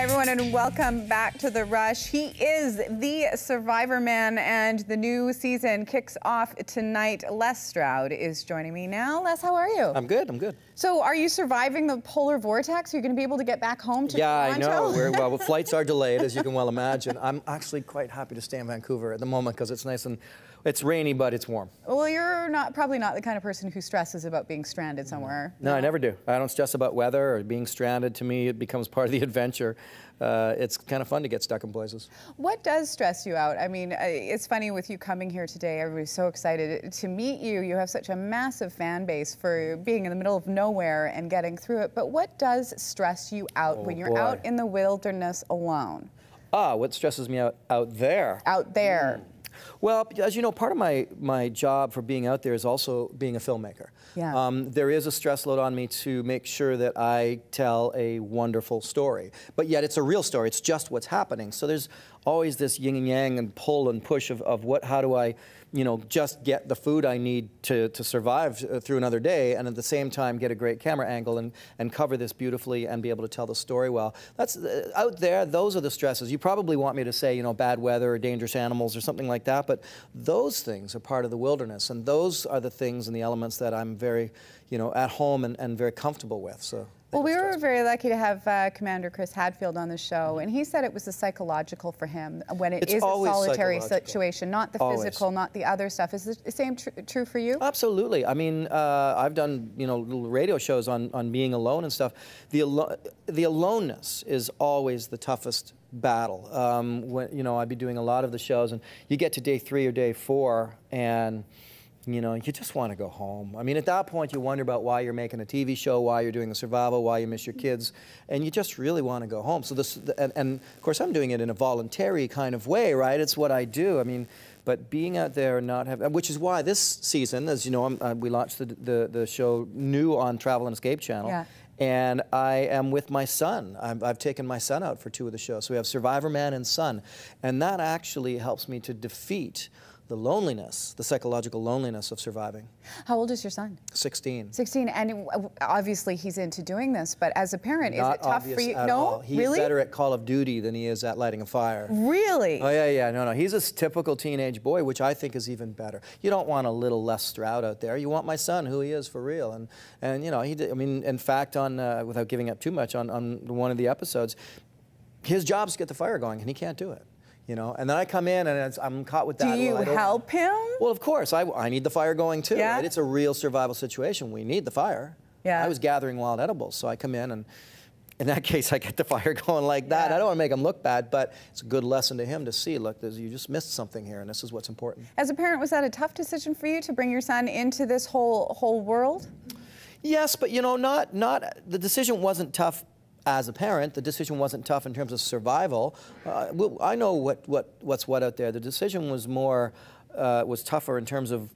everyone, and welcome back to The Rush. He is the Survivor Man, and the new season kicks off tonight. Les Stroud is joining me now. Les, how are you? I'm good, I'm good. So are you surviving the polar vortex? Are you going to be able to get back home to Toronto? Yeah, I know. Well, flights are delayed, as you can well imagine. I'm actually quite happy to stay in Vancouver at the moment because it's nice and it's rainy, but it's warm. Well, you're probably not the kind of person who stresses about being stranded somewhere. No, I never do. I don't stress about weather or being stranded. To me, it becomes part of the adventure. It's kind of fun to get stuck in places. What does stress you out? I mean, it's funny with you coming here today. Everybody's so excited to meet you. You have such a massive fan base for being in the middle of nowhere and getting through it. But what does stress you out when you're out in the wilderness alone? What stresses me out there? Out there. Well, as you know, part of my job for being out there is also being a filmmaker. Yeah. There is a stress load on me to make sure that I tell a wonderful story. But yet it's a real story. It's just what's happening. So there's always this yin and yang and pull and push of how do I, just get the food I need to survive through another day, and at the same time get a great camera angle and cover this beautifully and be able to tell the story well. That's out there. Those are the stresses. You probably want me to say, bad weather or dangerous animals or something like that, but those things are part of the wilderness, and those are the things and the elements that I'm very, at home and very comfortable with. So. Well, we were very lucky to have Commander Chris Hadfield on the show, and he said it was the psychological for him when it's is a solitary situation, not the physical, not the other stuff. Is the same true for you? Absolutely. I mean, I've done little radio shows on being alone and stuff. The aloneness is always the toughest battle. When I'd be doing a lot of the shows, and you get to day 3 or day 4, and you just want to go home. I mean, at that point, you wonder about why you're making a TV show, why you're doing the survival, why you miss your kids, and you just really want to go home. So and of course, I'm doing it in a voluntary kind of way, right? It's what I do. I mean, but being out there and not having, which is why this season, as you know, we launched the show new on Travel and Escape Channel. Yeah. And I am with my son. I've taken my son out for 2 of the shows. So we have Survivor Man and Son. And that actually helps me to defeat the loneliness, the psychological loneliness of surviving. How old is your son? 16. 16, and obviously he's into doing this, but as a parent, is it tough for you? Not no, all. He's really? better at Call of Duty than he is at lighting a fire. Really? Oh, yeah, no. He's a typical teenage boy, which I think is even better. You don't want a little Les Stroud out there. You want my son, who he is for real. And he did, I mean, in fact, without giving up too much, on one of the episodes, his job is to get the fire going, and he can't do it. And then I come in and I'm caught with that. Do you help him? Well, of course. I need the fire going too. Yeah. Right? It's a real survival situation. We need the fire. Yeah. I was gathering wild edibles, so I come in, and in that case, I get the fire going like that. I don't want to make him look bad, but it's a good lesson to him to see, look, you just missed something here, and this is what's important. As a parent, was that a tough decision for you to bring your son into this whole world? Yes, but the decision wasn't tough. As a parent, the decision wasn't tough in terms of survival. I know what's what out there. The decision was was tougher in terms of,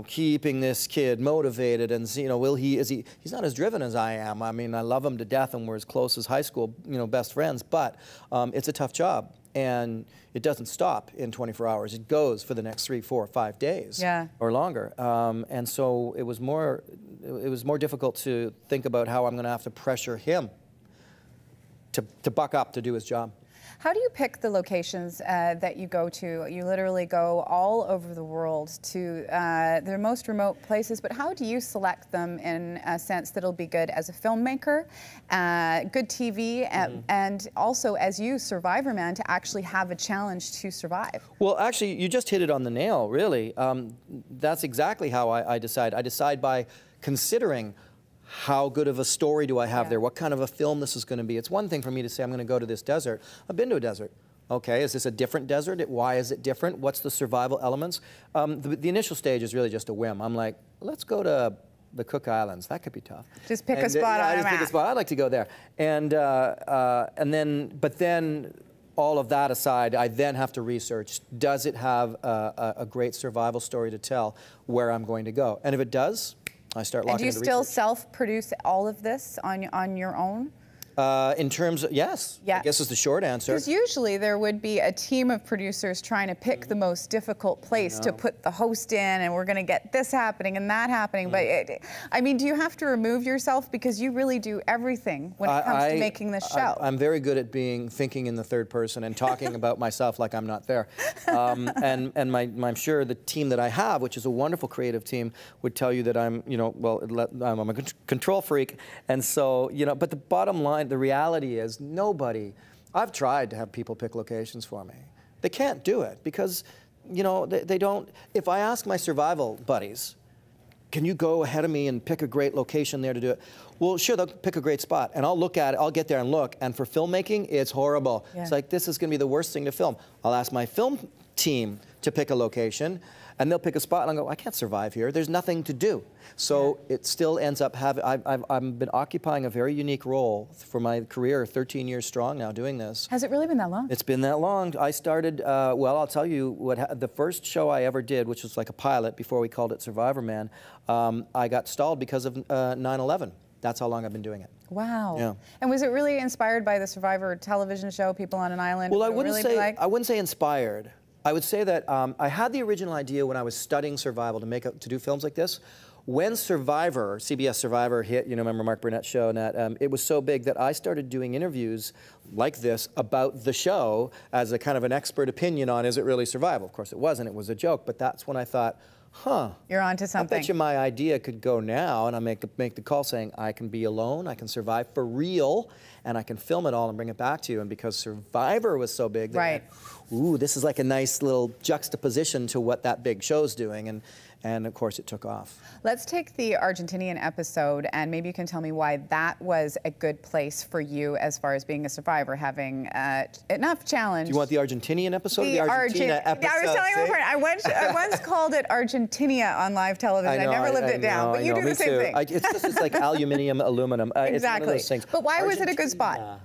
keeping this kid motivated and, he's not as driven as I am. I mean, I love him to death and we're as close as high school, best friends, but it's a tough job. And it doesn't stop in 24 hours. It goes for the next 3, 4, 5 days or longer. And so it was more difficult to think about how I'm going to have to pressure him to buck up to do his job. How do you pick the locations that you go to? You literally go all over the world to their most remote places, but how do you select them in a sense that'll be good as a filmmaker, good TV, and also as you, Survivor Man, to actually have a challenge to survive? Well, actually, you just hit it on the nail, really. That's exactly how I decide. I decide by considering how good of a story do I have there? What kind of a film this is going to be? It's one thing for me to say I'm going to go to this desert. I've been to a desert. Okay, is this a different desert? Why is it different? What's the survival elements? The initial stage is really just a whim. I'm like, let's go to the Cook Islands. That could be tough. Just pick a spot on a map. Pick a spot. I'd like to go there. But then all of that aside, I then have to research, does it have a great survival story to tell where I'm going to go? And if it does, I start looking into research. And do you still self-produce all of this on your own? In terms of, yes, I guess is the short answer. Because usually there would be a team of producers trying to pick the most difficult place to put the host in, and we're going to get this happening and that happening. But I mean, do you have to remove yourself because you really do everything when it comes to making this show? I'm very good at thinking in the third person and talking about myself like I'm not there. And I'm sure the team that I have, which is a wonderful creative team, would tell you that I'm, I'm a control freak. And so, but the bottom line, the reality is I've tried to have people pick locations for me. They can't do it because, they don't. If I ask my survival buddies, can you go ahead of me and pick a great location there to do it? Well, sure, they'll pick a great spot, and I'll look at it, I'll get there and look, and for filmmaking, it's horrible. Yeah. It's like, this is gonna be the worst thing to film. I'll ask my film team to pick a location, and they'll pick a spot, and I'll go, I can't survive here. There's nothing to do. So it still ends up having, I've been occupying a very unique role for my career, 13 years strong now doing this. Has it really been that long? It's been that long. I started, well, I'll tell you, the first show I ever did, which was like a pilot before we called it Survivor Man, I got stalled because of 9/11. That's how long I've been doing it. Wow. Yeah. And was it really inspired by the Survivor television show, People on an Island? Well, I wouldn't say inspired. I would say that I had the original idea when I was studying survival to do films like this. When Survivor, CBS Survivor hit, remember Mark Burnett's show and that, it was so big that I started doing interviews like this about the show as a kind of an expert opinion on, is it really survival? Of course it wasn't, it was a joke, but that's when I thought, you're onto something. I bet you my idea could go now, and I make the call saying, I can be alone, I can survive for real, and I can film it all and bring it back to you. And because Survivor was so big, right. Ooh, this is like a nice little juxtaposition to what that big show's doing, and of course it took off. Let's take the Argentinian episode, and maybe you can tell me why that was a good place for you as far as being a survivor, having enough challenge. Do you want the Argentinian episode or the Argentina episode? Yeah, I was telling you, I once called it Argentina on live television. I never lived it down, but you do the same thing. It's like aluminium, aluminum. Exactly. It's one of those things. But why was it a good spot?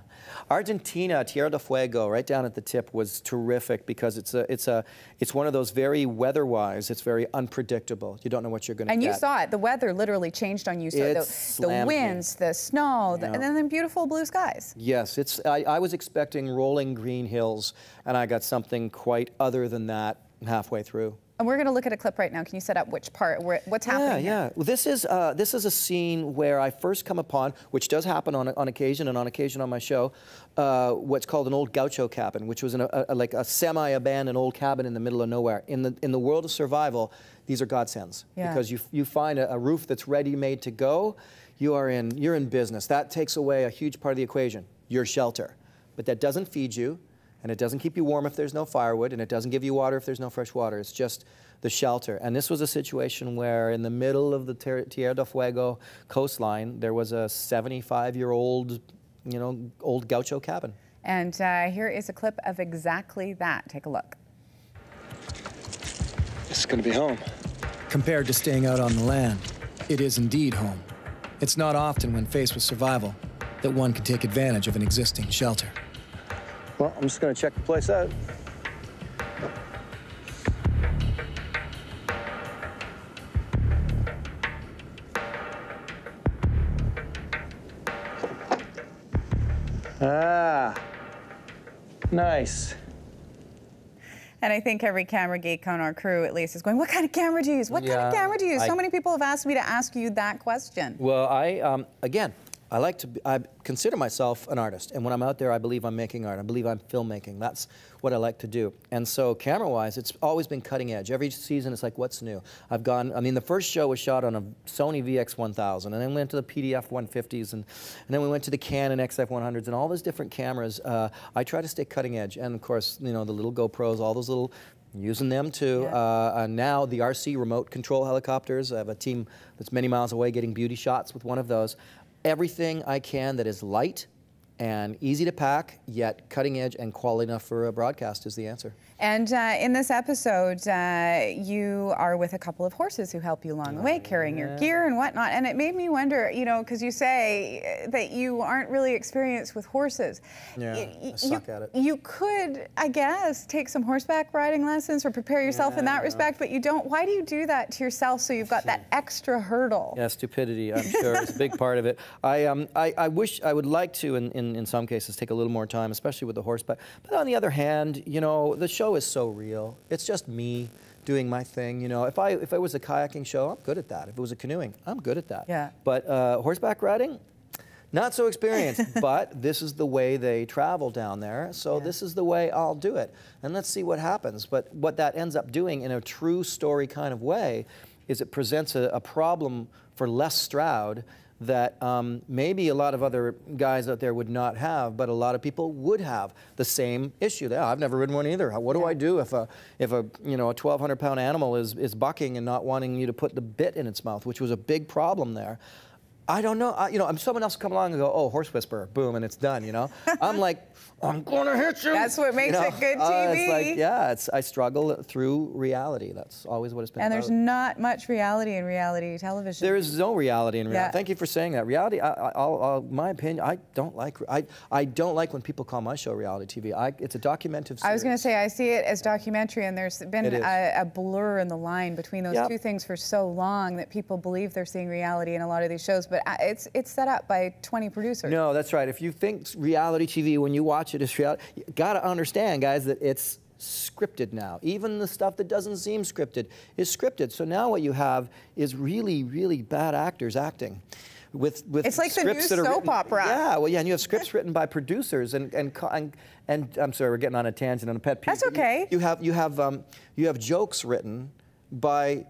Argentina, Tierra del Fuego, right down at the tip, was terrific because it's one of those very weather-wise. It's very unpredictable. You don't know what you're going to get. And you saw it. The weather literally changed on you. So the winds, the snow, and then the beautiful blue skies. Yes, I was expecting rolling green hills, and I got something quite other than that halfway through. And we're going to look at a clip right now. Can you set up which part, what's happening here? Yeah. Well, this is a scene where I first come upon, which does happen on occasion, and on occasion on my show, what's called an old gaucho cabin, which was like a semi-abandoned old cabin in the middle of nowhere. In the world of survival, these are godsends because you find a roof that's ready-made to go. You're in business. That takes away a huge part of the equation. Your shelter, but that doesn't feed you. And it doesn't keep you warm if there's no firewood, and it doesn't give you water if there's no fresh water. It's just the shelter. And this was a situation where in the middle of the Tierra del Fuego coastline, there was a 75-year-old, old gaucho cabin. And here is a clip of exactly that. Take a look. This is going to be home. Compared to staying out on the land, it is indeed home. It's not often when faced with survival that one can take advantage of an existing shelter. Well, I'm just going to check the place out. Ah, nice. And I think every camera geek on our crew, at least, is going, what kind of camera do you use? What kind of camera do you use? So many people have asked me to ask you that question. Well, again, I consider myself an artist, and when I'm out there, I believe I'm making art. I believe I'm filmmaking. That's what I like to do. And so camera-wise, it's always been cutting edge. Every season, it's like, what's new? The first show was shot on a Sony VX1000, and then we went to the PDF 150s, and then we went to the Canon XF100s, and all those different cameras. I try to stay cutting edge, and of course, the little GoPros, all those little, using them too. Now the RC remote control helicopters. I have a team that's many miles away getting beauty shots with one of those. Everything I can that is light and easy to pack, yet cutting edge and quality enough for a broadcast is the answer. And in this episode, you are with a couple of horses who help you along the way, carrying your gear and whatnot. And it made me wonder, because you say that you aren't really experienced with horses. Yeah, I suck at it. You could, I guess, take some horseback riding lessons or prepare yourself in that respect, but you don't. Why do you do that to yourself so you've got that extra hurdle? Yeah, stupidity, I'm sure, is a big part of it. I would like to, in can, in some cases, take a little more time, especially with the horseback. But on the other hand, you know, the show is so real. It's just me doing my thing. You know, if it was a kayaking show, I'm good at that. If it was a canoeing, I'm good at that. Yeah. But horseback riding, not so experienced. But this is the way they travel down there, so this is the way I'll do it. And let's see what happens. But what that ends up doing in a true story kind of way is it presents a problem for Les Stroud that maybe a lot of other guys out there would not have, but a lot of people would have the same issue. I've never ridden one either. What do I do if a you know, a 1,200-pound animal is bucking and not wanting you to put the bit in its mouth, which was a big problem there. I don't know. You know, someone else come along and go, oh, horse whisperer, boom, and it's done. You know, I'm like, I'm gonna hit you. That's what makes it good TV. It's like, yeah, I struggle through reality. That's always what it's been. And there's not much reality in reality television. There is no reality in reality. Yeah. Thank you for saying that. Reality, my opinion, I don't like when people call my show reality TV. It's a documentary series. I was going to say, I see it as documentary, and there's been a blur in the line between those two things for so long that people believe they're seeing reality in a lot of these shows, but it's set up by 20 producers. No, that's right. If you think reality TV, when you watch it is reality, you got to understand, guys, that it's scripted now. Even the stuff that doesn't seem scripted is scripted. So now what you have is really, really bad actors acting. With it's like the new soap opera. Yeah, well, yeah, and you have scripts written by producers, and I'm sorry, we're getting on a tangent on a pet peeve. That's okay. You have jokes written by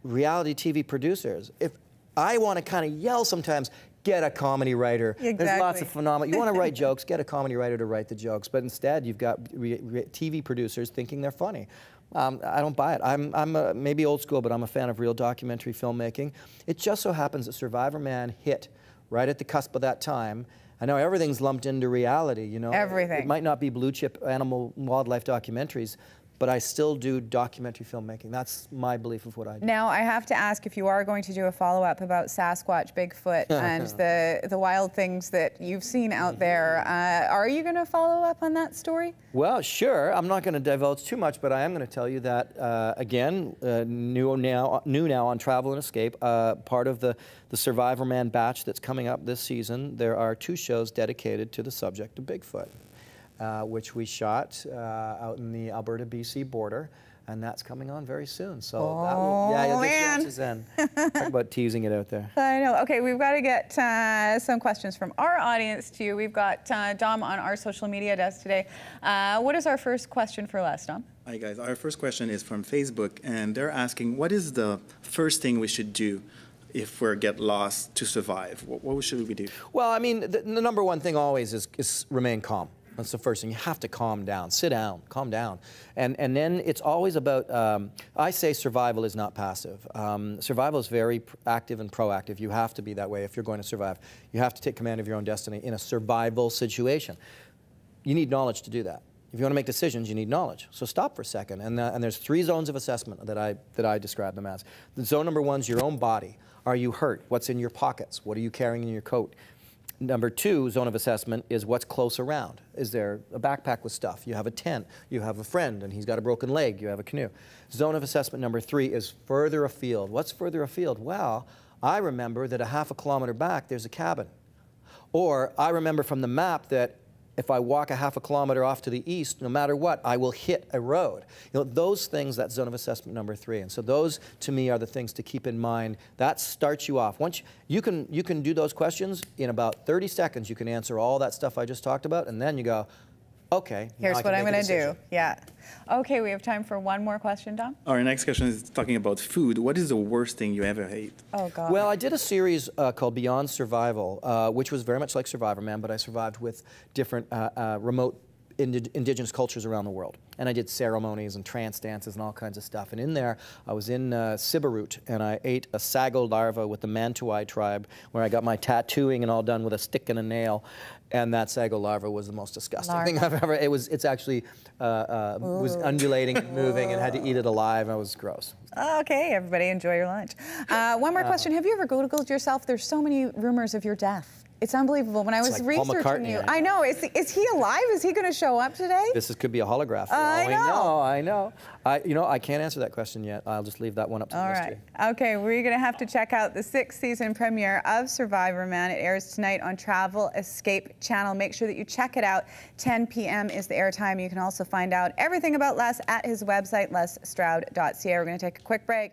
reality TV producers. If I want to kind of yell sometimes, get a comedy writer. Exactly. There's lots of phenomenal. You want to write jokes, get a comedy writer to write the jokes. But instead, you've got TV producers thinking they're funny. I don't buy it. I'm maybe old school, but I'm a fan of real documentary filmmaking. It just so happens that Survivor Man hit right at the cusp of that time. I know everything's lumped into reality, you know. Everything. It might not be blue chip animal wildlife documentaries, but I still do documentary filmmaking. That's my belief of what I do. Now, I have to ask if you are going to do a follow-up about Sasquatch, Bigfoot, and the wild things that you've seen out there. Are you going to follow up on that story? Well, sure. I'm not going to divulge too much, but I am going to tell you that, again, new now on Travel and Escape, part of the Survivor Man batch that's coming up this season, there are 2 shows dedicated to the subject of Bigfoot. Which we shot out in the Alberta-BC border, and that's coming on very soon. So you'll get chances then. Talk about teasing it out there. I know. Okay, we've got to get some questions from our audience too. We've got Dom on our social media desk today. What is our first question for Les, Dom? Hi guys, our first question is from Facebook, and they're asking, what is the first thing we should do if we get lost to survive? What should we do? Well, I mean, the number one thing always is remain calm. That's the first thing. You have to calm down. Sit down. Calm down. And then it's always about, I say survival is not passive. Survival is very active and proactive. You have to be that way if you're going to survive. You have to take command of your own destiny in a survival situation. You need knowledge to do that. If you want to make decisions, you need knowledge. So stop for a second. And there's 3 zones of assessment that I describe them as. The zone number 1 is your own body. Are you hurt? What's in your pockets? What are you carrying in your coat? Number 2 zone of assessment is what's close around. Is there a backpack with stuff? You have a tent. You have a friend and he's got a broken leg. You have a canoe. Zone of assessment number 3 is further afield. What's further afield? Well, I remember that a half a kilometer back there's a cabin. Or I remember from the map that if I walk a half a kilometer off to the east, no matter what, I will hit a road. You know, those things, that's zone of assessment number 3. And so those, to me, are the things to keep in mind. That starts you off. Once you can do those questions in about 30 seconds. You can answer all that stuff I just talked about, and then you go, okay, here's what I'm going to do. Yeah. Okay, we have time for one more question, Dom. Our next question is talking about food. What is the worst thing you ever ate? Oh, God. Well, I did a series called Beyond Survival, which was very much like Survivor Man, but I survived with different remote indigenous cultures around the world. And I did ceremonies and trance dances and all kinds of stuff. And in there, I was in Siberut, and I ate a sago larva with the Mantuai tribe, where I got my tattooing and all done with a stick and a nail. And that sago larva was the most disgusting thing I've ever. It's actually was undulating and moving, and had to eat it alive. It was gross. Okay, everybody, enjoy your lunch. One more question: have you ever Googled yourself? There's so many rumors of your death. It's unbelievable. When I was like Paul researching McCartney you, right now. I know. Is he alive? Is he going to show up today? Could be a holograph. For I all know. I know. I can't answer that question yet. I'll just leave that one up to the All mystery. right. Okay, we're going to have to check out the 6th season premiere of Survivor Man. It airs tonight on Travel Escape Channel. Make sure that you check it out. 10 p.m. is the airtime. You can also find out everything about Les at his website, lesstroud.ca. We're going to take a quick break.